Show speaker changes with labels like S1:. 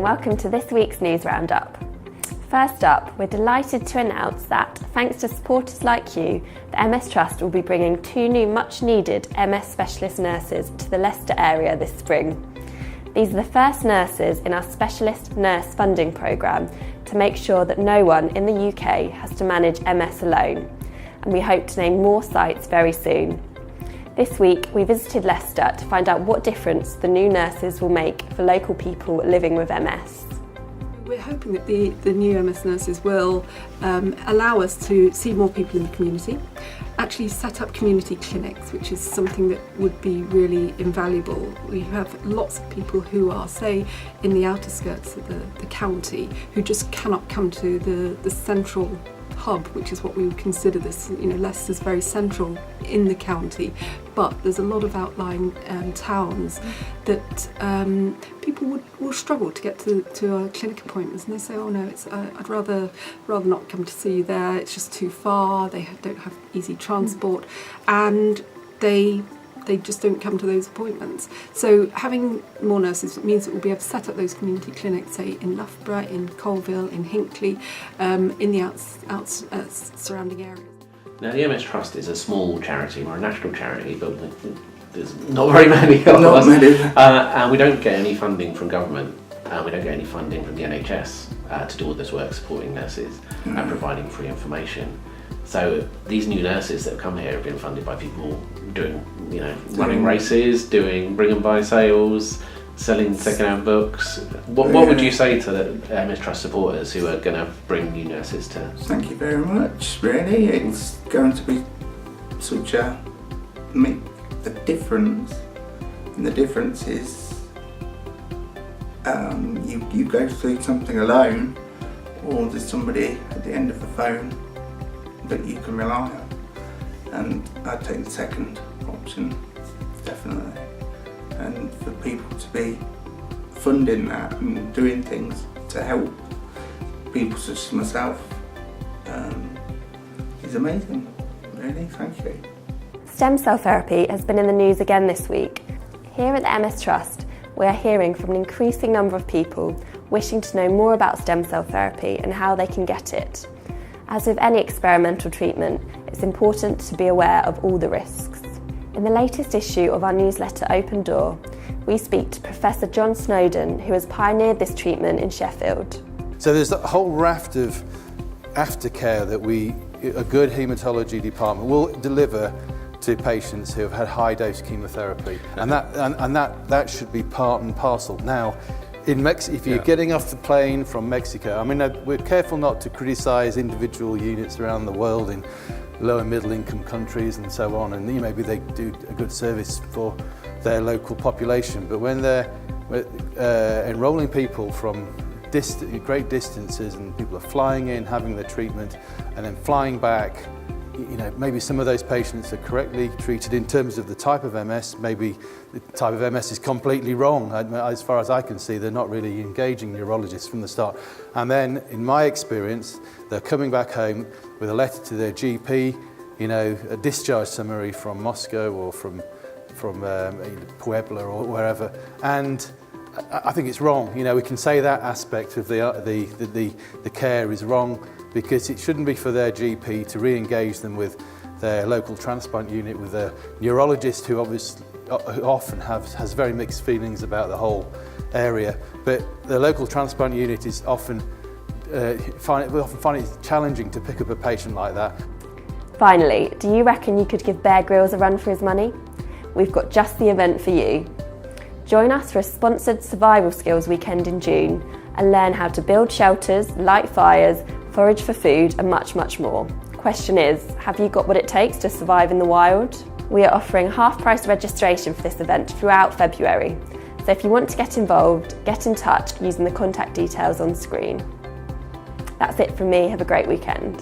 S1: welcome to this week's News Roundup. First up, we're delighted to announce that, thanks to supporters like you, the MS Trust will be bringing 2 new much-needed MS specialist nurses to the Leicester area this spring. These are the first nurses in our Specialist Nurse Funding Programme to make sure that no one in the UK has to manage MS alone, and we hope to name more sites very soon. This week, we visited Leicester to find out what difference the new nurses will make for local people living with MS.
S2: We're hoping that the new MS nurses will allow us to see more people in the community, actually set up community clinics, which is something that would be really invaluable. We have lots of people who are, say, in the outer skirts of the county, who just cannot come to the central hub, which is what we would consider this. Leicester's very central in the county, but there's a lot of outlying towns that people will struggle to get to clinic appointments, and they say, oh no, I'd rather not come to see you there, it's just too far, they don't have easy transport, and they just don't come to those appointments. So having more nurses means that we'll be able to set up those community clinics, say in Loughborough, in Colville, in Hinckley, in the surrounding areas.
S3: Now, the MS Trust is a small charity, we're a national charity, but there's not very many of us. And we don't get any funding from government, we don't get any funding from the NHS to do all this work supporting nurses and providing free information. So these new nurses that have come here have been funded by people doing, running races, doing bring and buy sales, selling second-hand books. What would you say to the MS Trust supporters who are going to bring new nurses to?
S4: Thank you very much. Really, it's going to be make a difference, and the difference is you go through something alone, or there's somebody at the end of the phone that you can rely on, and I'd take the second option, definitely. And for people to be funding that and doing things to help people such as myself is amazing, really, thank you.
S1: Stem cell therapy has been in the news again this week. Here at the MS Trust, we are hearing from an increasing number of people wishing to know more about stem cell therapy and how they can get it. As with any experimental treatment, it's important to be aware of all the risks. In the latest issue of our newsletter Open Door, we speak to Professor John Snowden, who has pioneered this treatment in Sheffield.
S5: So there's a whole raft of aftercare that a good haematology department will deliver to patients who have had high-dose chemotherapy, and that should be part and parcel. Now, if you're getting off the plane from Mexico, we're careful not to criticise individual units around the world in low and middle income countries and so on, and maybe they do a good service for their local population, but when they're enrolling people from great distances and people are flying in, having their treatment and then flying back, maybe some of those patients are correctly treated in terms of the type of MS. Maybe the type of MS is completely wrong. As far as I can see, they're not really engaging neurologists from the start. And then, in my experience, they're coming back home with a letter to their GP, a discharge summary from Moscow or from Puebla or wherever. And I think it's wrong. We can say that aspect of the care is wrong, because it shouldn't be for their GP to re-engage them with their local transplant unit, with a neurologist who often has very mixed feelings about the whole area. But the local transplant unit is often find it challenging to pick up a patient like that.
S1: Finally, do you reckon you could give Bear Grylls a run for his money? We've got just the event for you. Join us for a sponsored survival skills weekend in June and learn how to build shelters, light fires, forage for food and much, much more. Question is, have you got what it takes to survive in the wild? We are offering half-price registration for this event throughout February. So if you want to get involved, get in touch using the contact details on screen. That's it from me, have a great weekend.